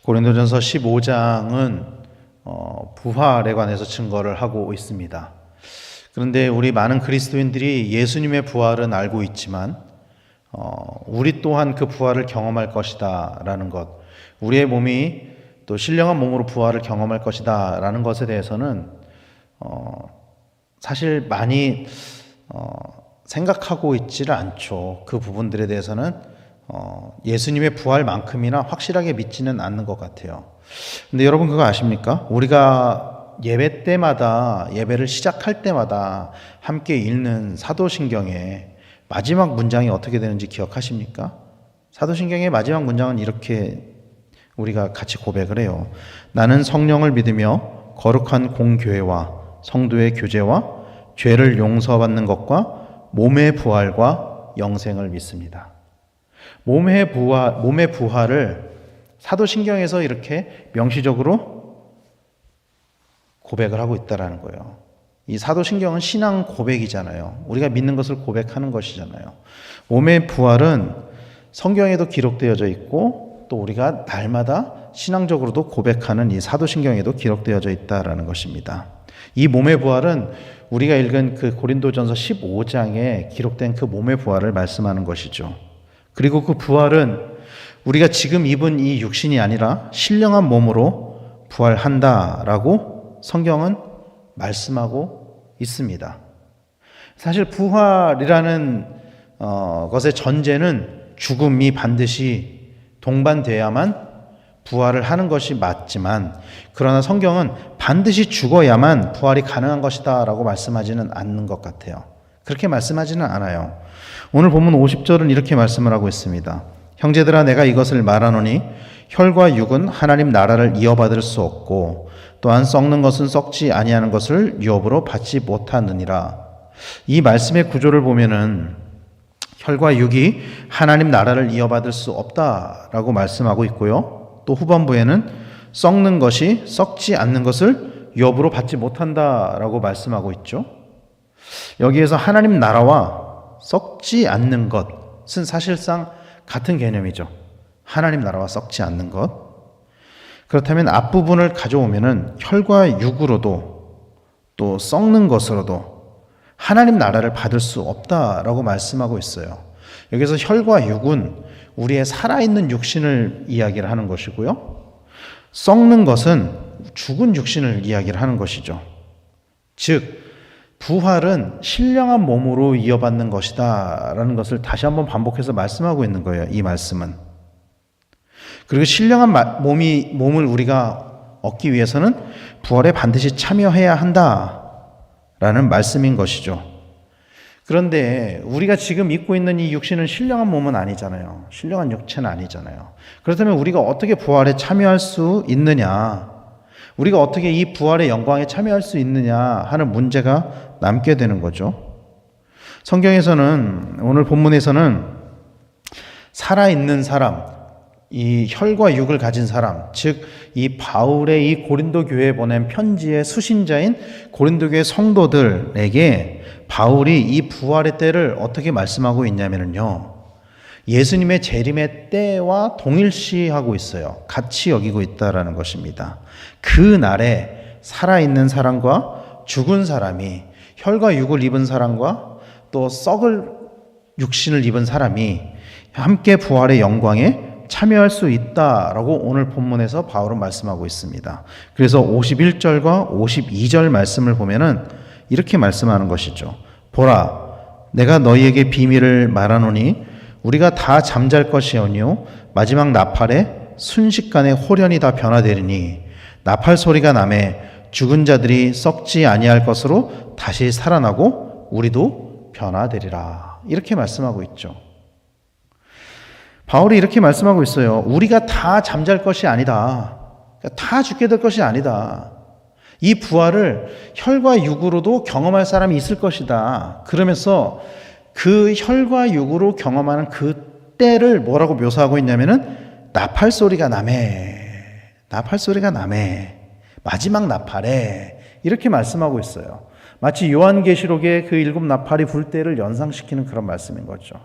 고린도전서 15장은 부활에 관해서 증거를 하고 있습니다. 그런데 우리 많은 그리스도인들이 예수님의 부활은 알고 있지만 우리 또한 그 부활을 경험할 것이다 라는 것, 우리의 몸이 또 신령한 몸으로 부활을 경험할 것이다 라는 것에 대해서는 사실 많이 생각하고 있지를 않죠. 그 부분들에 대해서는 예수님의 부활만큼이나 확실하게 믿지는 않는 것 같아요. 근데 여러분 그거 아십니까? 우리가 예배 때마다, 예배를 시작할 때마다 함께 읽는 사도신경의 마지막 문장이 어떻게 되는지 기억하십니까? 사도신경의 마지막 문장은 이렇게 우리가 같이 고백을 해요. 나는 성령을 믿으며 거룩한 공교회와 성도의 교제와 죄를 용서받는 것과 몸의 부활과 영생을 믿습니다. 몸의 부활을 사도신경에서 이렇게 명시적으로 고백을 하고 있다는 거예요. 이 사도신경은 신앙 고백이잖아요. 우리가 믿는 것을 고백하는 것이잖아요. 몸의 부활은 성경에도 기록되어져 있고 또 우리가 날마다 신앙적으로도 고백하는 이 사도신경에도 기록되어져 있다는 것입니다. 이 몸의 부활은 우리가 읽은 그 고린도전서 15장에 기록된 그 몸의 부활을 말씀하는 것이죠. 그리고 그 부활은 우리가 지금 입은 이 육신이 아니라 신령한 몸으로 부활한다라고 성경은 말씀하고 있습니다. 사실 부활이라는 것의 전제는 죽음이 반드시 동반돼야만 부활을 하는 것이 맞지만, 그러나 성경은 반드시 죽어야만 부활이 가능한 것이다 라고 말씀하지는 않는 것 같아요. 그렇게 말씀하지는 않아요. 오늘 본문 50절은 이렇게 말씀을 하고 있습니다. 형제들아, 내가 이것을 말하노니 혈과 육은 하나님 나라를 이어받을 수 없고 또한 썩는 것은 썩지 아니하는 것을 유업으로 받지 못하느니라. 이 말씀의 구조를 보면은 혈과 육이 하나님 나라를 이어받을 수 없다라고 말씀하고 있고요. 또 후반부에는 썩는 것이 썩지 않는 것을 유업으로 받지 못한다라고 말씀하고 있죠. 여기에서 하나님 나라와 썩지 않는 것은 사실상 같은 개념이죠. 하나님 나라와 썩지 않는 것. 그렇다면 앞부분을 가져오면은 혈과 육으로도 또 썩는 것으로도 하나님 나라를 받을 수 없다라고 말씀하고 있어요. 여기서 혈과 육은 우리의 살아있는 육신을 이야기를 하는 것이고요. 썩는 것은 죽은 육신을 이야기를 하는 것이죠. 즉 부활은 신령한 몸으로 이어받는 것이다 라는 것을 다시 한번 반복해서 말씀하고 있는 거예요. 이 말씀은. 그리고 신령한 몸을 우리가 얻기 위해서는 부활에 반드시 참여해야 한다 라는 말씀인 것이죠. 그런데 우리가 지금 입고 있는 이 육신은 신령한 몸은 아니잖아요. 신령한 육체는 아니잖아요. 그렇다면 우리가 어떻게 부활에 참여할 수 있느냐, 우리가 어떻게 이 부활의 영광에 참여할 수 있느냐 하는 문제가 남게 되는 거죠. 성경에서는, 오늘 본문에서는 살아있는 사람, 이 혈과 육을 가진 사람, 즉 이 바울의 이 고린도 교회에 보낸 편지의 수신자인 고린도 교회 성도들에게 바울이 이 부활의 때를 어떻게 말씀하고 있냐면요, 예수님의 재림의 때와 동일시하고 있어요. 같이 여기고 있다라는 것입니다. 그 날에 살아있는 사람과 죽은 사람이, 혈과 육을 입은 사람과 또 썩을 육신을 입은 사람이 함께 부활의 영광에 참여할 수 있다라고 오늘 본문에서 바울은 말씀하고 있습니다. 그래서 51절과 52절 말씀을 보면은 이렇게 말씀하는 것이죠. 보라, 내가 너희에게 비밀을 말하노니 우리가 다 잠잘 것이오니요 마지막 나팔에 순식간에 홀연히 다 변화되리니 나팔 소리가 나매 죽은 자들이 썩지 아니할 것으로 다시 살아나고 우리도 변화되리라. 이렇게 말씀하고 있죠. 바울이 이렇게 말씀하고 있어요. 우리가 다 잠잘 것이 아니다. 다 죽게 될 것이 아니다. 이 부활을 혈과 육으로도 경험할 사람이 있을 것이다. 그러면서 그 혈과 육으로 경험하는 그 때를 뭐라고 묘사하고 있냐면은 나팔 소리가 나매, 나팔 소리가 나매, 마지막 나팔에, 이렇게 말씀하고 있어요. 마치 요한계시록의 그 7 나팔이 불 때를 연상시키는 그런 말씀인 거죠.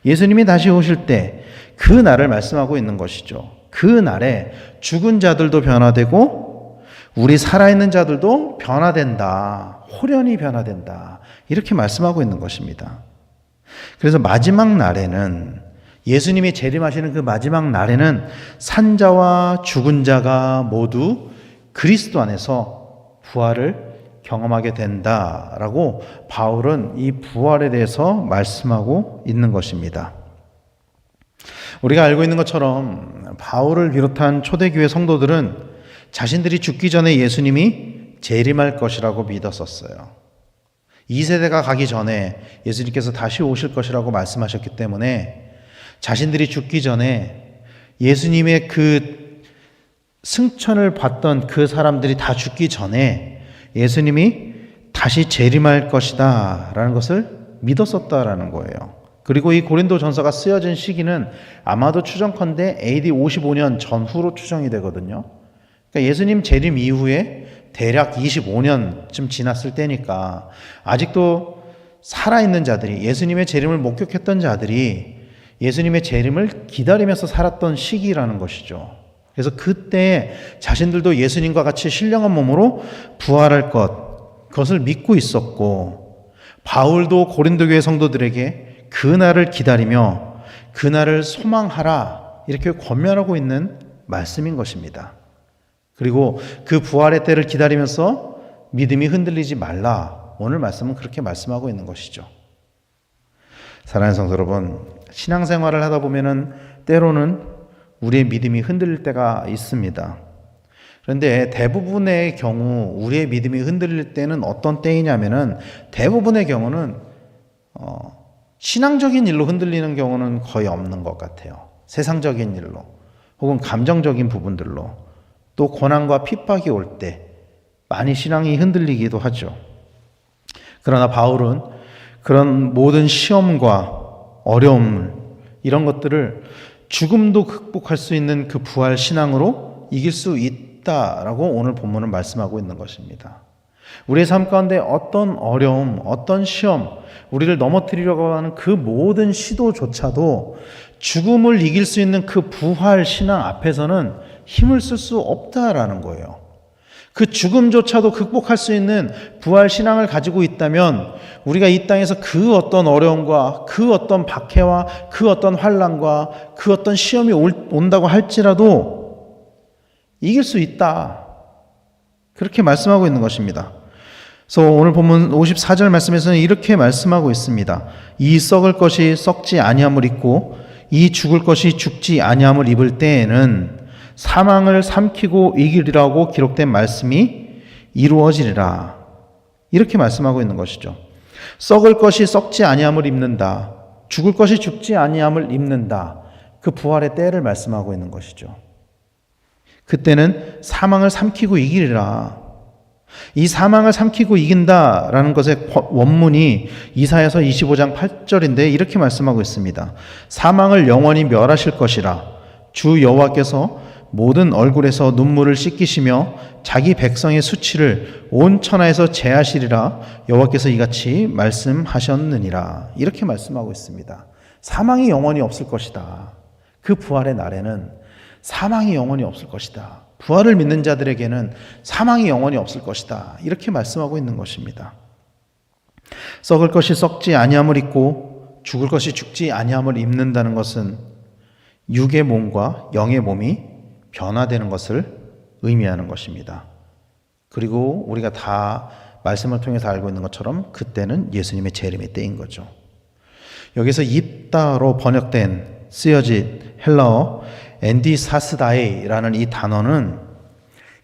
예수님이 다시 오실 때 그 날을 말씀하고 있는 것이죠. 그 날에 죽은 자들도 변화되고 우리 살아있는 자들도 변화된다. 호련히 변화된다. 이렇게 말씀하고 있는 것입니다. 그래서 마지막 날에는, 예수님이 재림하시는 그 마지막 날에는 산자와 죽은 자가 모두 그리스도 안에서 부활을 경험하게 된다라고 바울은 이 부활에 대해서 말씀하고 있는 것입니다. 우리가 알고 있는 것처럼 바울을 비롯한 초대교회 성도들은 자신들이 죽기 전에 예수님이 재림할 것이라고 믿었었어요. 2세대가 가기 전에 예수님께서 다시 오실 것이라고 말씀하셨기 때문에 자신들이 죽기 전에 예수님의 그 승천을 받던 그 사람들이 다 죽기 전에 예수님이 다시 재림할 것이다 라는 것을 믿었었다라는 거예요. 그리고 이 고린도 전서가 쓰여진 시기는 아마도 추정컨대 AD 55년 전후로 추정이 되거든요. 그러니까 예수님 재림 이후에 대략 25년쯤 지났을 때니까 아직도 살아있는 자들이, 예수님의 재림을 목격했던 자들이 예수님의 재림을 기다리면서 살았던 시기라는 것이죠. 그래서 그때 자신들도 예수님과 같이 신령한 몸으로 부활할 그것을 믿고 있었고, 바울도 고린도 교회 성도들에게 그날을 기다리며 그날을 소망하라 이렇게 권면하고 있는 말씀인 것입니다. 그리고 그 부활의 때를 기다리면서 믿음이 흔들리지 말라, 오늘 말씀은 그렇게 말씀하고 있는 것이죠. 사랑하는 성도 여러분, 신앙생활을 하다 보면은 때로는 우리의 믿음이 흔들릴 때가 있습니다. 그런데 대부분의 경우 우리의 믿음이 흔들릴 때는 어떤 때이냐면은, 대부분의 경우는 신앙적인 일로 흔들리는 경우는 거의 없는 것 같아요. 세상적인 일로 혹은 감정적인 부분들로, 또 고난과 핍박이 올 때 많이 신앙이 흔들리기도 하죠. 그러나 바울은 그런 모든 시험과 어려움, 이런 것들을 죽음도 극복할 수 있는 그 부활 신앙으로 이길 수 있다라고 오늘 본문은 말씀하고 있는 것입니다. 우리의 삶 가운데 어떤 어려움, 어떤 시험, 우리를 넘어뜨리려고 하는 그 모든 시도조차도 죽음을 이길 수 있는 그 부활 신앙 앞에서는 힘을 쓸 수 없다라는 거예요. 그 죽음조차도 극복할 수 있는 부활 신앙을 가지고 있다면 우리가 이 땅에서 그 어떤 어려움과 그 어떤 박해와 그 어떤 환난과 그 어떤 시험이 온다고 할지라도 이길 수 있다, 그렇게 말씀하고 있는 것입니다. 그래서 오늘 본문 54절 말씀에서는 이렇게 말씀하고 있습니다. 이 썩을 것이 썩지 아니함을 입고 이 죽을 것이 죽지 아니함을 입을 때에는 사망을 삼키고 이기리라고 기록된 말씀이 이루어지리라, 이렇게 말씀하고 있는 것이죠. 썩을 것이 썩지 아니함을 입는다, 죽을 것이 죽지 아니함을 입는다, 그 부활의 때를 말씀하고 있는 것이죠. 그때는 사망을 삼키고 이기리라. 이 사망을 삼키고 이긴다라는 것의 원문이 이사야서 25장 8절인데 이렇게 말씀하고 있습니다. 사망을 영원히 멸하실 것이라. 주 여호와께서 모든 얼굴에서 눈물을 씻기시며 자기 백성의 수치를 온 천하에서 제하시리라. 여호와께서 이같이 말씀하셨느니라. 이렇게 말씀하고 있습니다. 사망이 영원히 없을 것이다. 그 부활의 날에는 사망이 영원히 없을 것이다. 부활을 믿는 자들에게는 사망이 영원히 없을 것이다. 이렇게 말씀하고 있는 것입니다. 썩을 것이 썩지 아니함을 입고 죽을 것이 죽지 아니함을 입는다는 것은 육의 몸과 영의 몸이 변화되는 것을 의미하는 것입니다. 그리고 우리가 다 말씀을 통해서 알고 있는 것처럼 그때는 예수님의 재림의 때인 거죠. 여기서 입다로 번역된, 쓰여진 헬라어 엔디사스다이라는 이 단어는,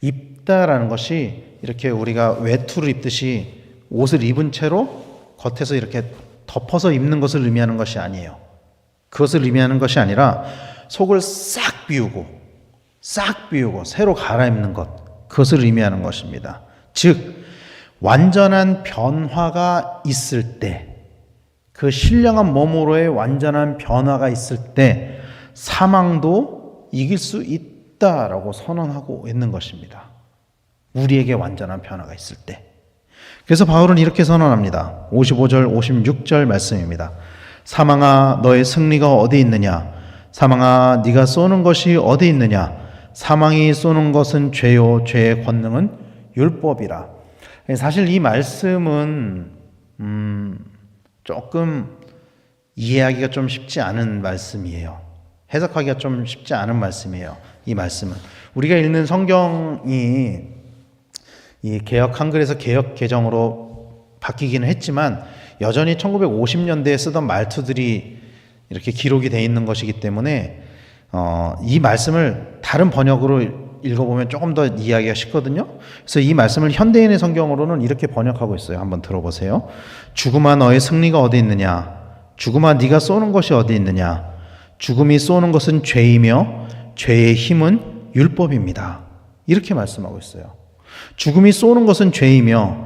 입다라는 것이 이렇게 우리가 외투를 입듯이 옷을 입은 채로 겉에서 이렇게 덮어서 입는 것을 의미하는 것이 아니에요. 그것을 의미하는 것이 아니라 속을 싹 비우고 새로 갈아입는 것, 그것을 의미하는 것입니다. 즉 완전한 변화가 있을 때, 그 신령한 몸으로의 완전한 변화가 있을 때 사망도 이길 수 있다라고 선언하고 있는 것입니다. 우리에게 완전한 변화가 있을 때. 그래서 바울은 이렇게 선언합니다. 55절, 56절 말씀입니다. 사망아 너의 승리가 어디 있느냐? 사망아 네가 쏘는 것이 어디 있느냐? 사망이 쏘는 것은 죄요 죄의 권능은 율법이라. 사실 이 말씀은 조금 이해하기가 좀 쉽지 않은 말씀이에요. 해석하기가 좀 쉽지 않은 말씀이에요. 이 말씀은 우리가 읽는 성경이 이 개역 한글에서 개역 개정으로 바뀌기는 했지만 여전히 1950년대에 쓰던 말투들이 이렇게 기록이 돼 있는 것이기 때문에 이 말씀을 다른 번역으로 읽어보면 조금 더 이해하기가 쉽거든요. 그래서 이 말씀을 현대인의 성경으로는 이렇게 번역하고 있어요. 한번 들어보세요. 죽음아 너의 승리가 어디 있느냐? 죽음아 네가 쏘는 것이 어디 있느냐? 죽음이 쏘는 것은 죄이며 죄의 힘은 율법입니다. 이렇게 말씀하고 있어요. 죽음이 쏘는 것은 죄이며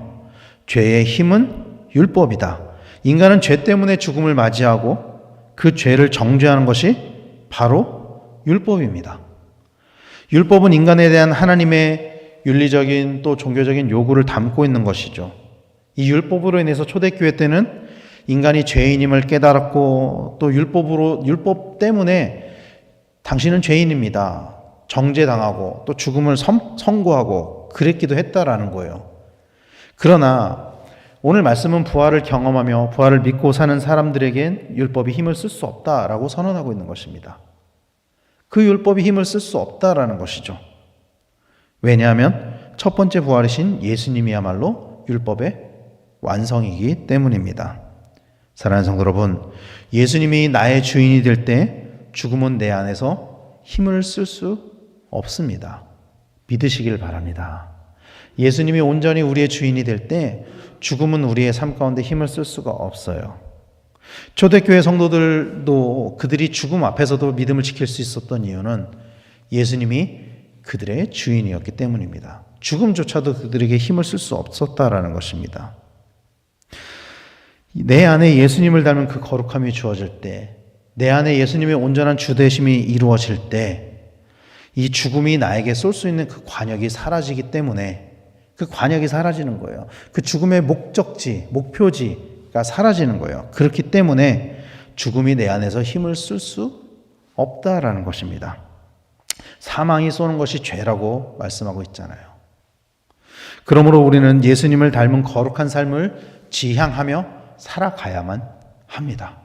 죄의 힘은 율법이다. 인간은 죄 때문에 죽음을 맞이하고 그 죄를 정죄하는 것이 바로 율법입니다. 율법은 인간에 대한 하나님의 윤리적인 또 종교적인 요구를 담고 있는 것이죠. 이 율법으로 인해서 초대교회 때는 인간이 죄인임을 깨달았고 또 율법 때문에 당신은 죄인입니다. 정죄당하고 또 죽음을 선고하고 그랬기도 했다라는 거예요. 그러나 오늘 말씀은 부활을 경험하며 부활을 믿고 사는 사람들에겐 율법이 힘을 쓸 수 없다라고 선언하고 있는 것입니다. 그 율법이 힘을 쓸 수 없다라는 것이죠. 왜냐하면 첫 번째 부활이신 예수님이야말로 율법의 완성이기 때문입니다. 사랑하는 성도 여러분, 예수님이 나의 주인이 될 때 죽음은 내 안에서 힘을 쓸 수 없습니다. 믿으시길 바랍니다. 예수님이 온전히 우리의 주인이 될 때 죽음은 우리의 삶 가운데 힘을 쓸 수가 없어요. 초대교회 성도들도 그들이 죽음 앞에서도 믿음을 지킬 수 있었던 이유는 예수님이 그들의 주인이었기 때문입니다. 죽음조차도 그들에게 힘을 쓸 수 없었다라는 것입니다. 내 안에 예수님을 닮은 그 거룩함이 주어질 때, 내 안에 예수님의 온전한 주되심이 이루어질 때 이 죽음이 나에게 쏠 수 있는 그 관역이 사라지기 때문에 그 관역이 사라지는 거예요. 그 죽음의 목적지, 목표지가 사라지는 거예요. 그렇기 때문에 죽음이 내 안에서 힘을 쓸 수 없다라는 것입니다. 사망이 쏘는 것이 죄라고 말씀하고 있잖아요. 그러므로 우리는 예수님을 닮은 거룩한 삶을 지향하며 살아가야만 합니다.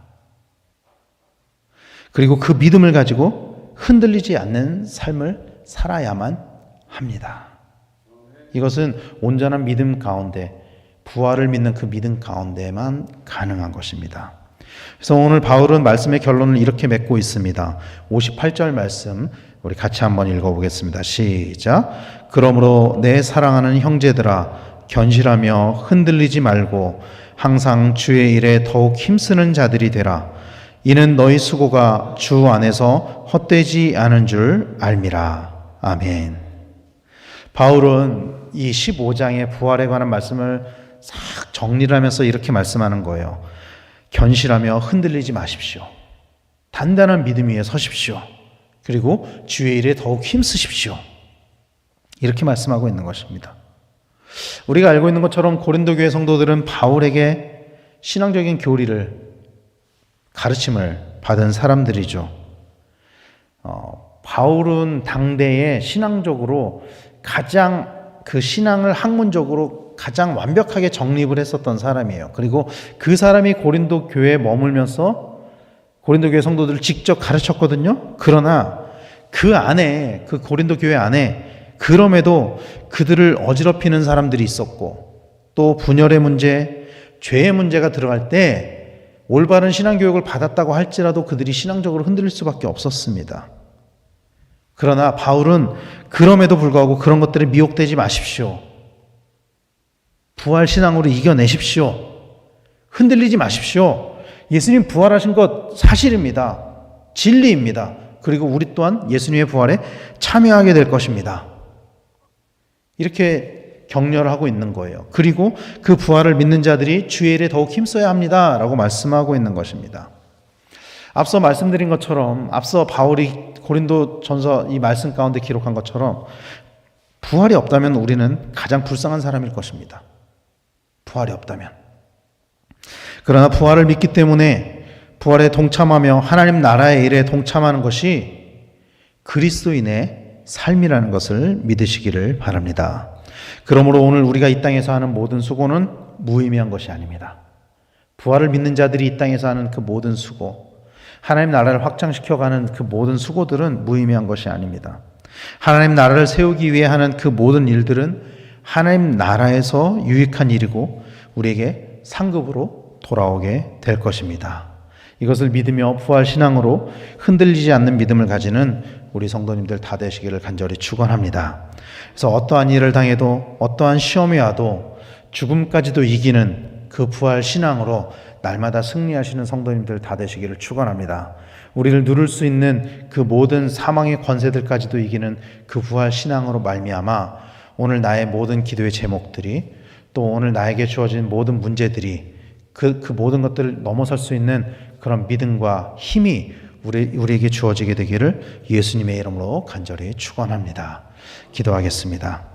그리고 그 믿음을 가지고 흔들리지 않는 삶을 살아야만 합니다. 이것은 온전한 믿음 가운데, 부활을 믿는 그 믿음 가운데만 가능한 것입니다. 그래서 오늘 바울은 말씀의 결론을 이렇게 맺고 있습니다. 58절 말씀 우리 같이 한번 읽어보겠습니다. 시작. 그러므로 내 사랑하는 형제들아 견실하며 흔들리지 말고 항상 주의 일에 더욱 힘쓰는 자들이 되라. 이는 너희 수고가 주 안에서 헛되지 않은 줄 알미라. 아멘. 바울은 이 15장의 부활에 관한 말씀을 싹 정리를 하면서 이렇게 말씀하는 거예요. 견실하며 흔들리지 마십시오. 단단한 믿음 위에 서십시오. 그리고 주의 일에 더욱 힘쓰십시오. 이렇게 말씀하고 있는 것입니다. 우리가 알고 있는 것처럼 고린도 교회 성도들은 바울에게 신앙적인 교리를, 가르침을 받은 사람들이죠. 바울은 당대에 신앙적으로 가장 그 신앙을 학문적으로 가장 완벽하게 정립을 했었던 사람이에요. 그리고 그 사람이 고린도 교회에 머물면서 고린도 교회 성도들을 직접 가르쳤거든요. 그러나 그 안에, 그 고린도 교회 안에 그럼에도 그들을 어지럽히는 사람들이 있었고 또 분열의 문제, 죄의 문제가 들어갈 때 올바른 신앙교육을 받았다고 할지라도 그들이 신앙적으로 흔들릴 수밖에 없었습니다. 그러나 바울은 그럼에도 불구하고 그런 것들에 미혹되지 마십시오. 부활 신앙으로 이겨내십시오. 흔들리지 마십시오. 예수님 부활하신 것 사실입니다. 진리입니다. 그리고 우리 또한 예수님의 부활에 참여하게 될 것입니다. 이렇게 격려를 하고 있는 거예요. 그리고 그 부활을 믿는 자들이 주의 일에 더욱 힘써야 합니다. 라고 말씀하고 있는 것입니다. 앞서 말씀드린 것처럼, 앞서 바울이 고린도 전서 이 말씀 가운데 기록한 것처럼 부활이 없다면 우리는 가장 불쌍한 사람일 것입니다. 부활이 없다면. 그러나 부활을 믿기 때문에 부활에 동참하며 하나님 나라의 일에 동참하는 것이 그리스도인의 삶이라는 것을 믿으시기를 바랍니다. 그러므로 오늘 우리가 이 땅에서 하는 모든 수고는 무의미한 것이 아닙니다. 부활을 믿는 자들이 이 땅에서 하는 그 모든 수고, 하나님 나라를 확장시켜가는 그 모든 수고들은 무의미한 것이 아닙니다. 하나님 나라를 세우기 위해 하는 그 모든 일들은 하나님 나라에서 유익한 일이고 우리에게 상급으로 돌아오게 될 것입니다. 이것을 믿으며 부활 신앙으로 흔들리지 않는 믿음을 가지는 우리 성도님들 다 되시기를 간절히 축원합니다. 그래서 어떠한 일을 당해도 어떠한 시험이 와도 죽음까지도 이기는 그 부활 신앙으로 날마다 승리하시는 성도님들 다 되시기를 축원합니다. 우리를 누를 수 있는 그 모든 사망의 권세들까지도 이기는 그 부활 신앙으로 말미암아 오늘 나의 모든 기도의 제목들이 또 오늘 나에게 주어진 모든 문제들이 그 모든 것들을 넘어설 수 있는 그런 믿음과 힘이 우리에게 주어지게 되기를 예수님의 이름으로 간절히 축원합니다. 기도하겠습니다.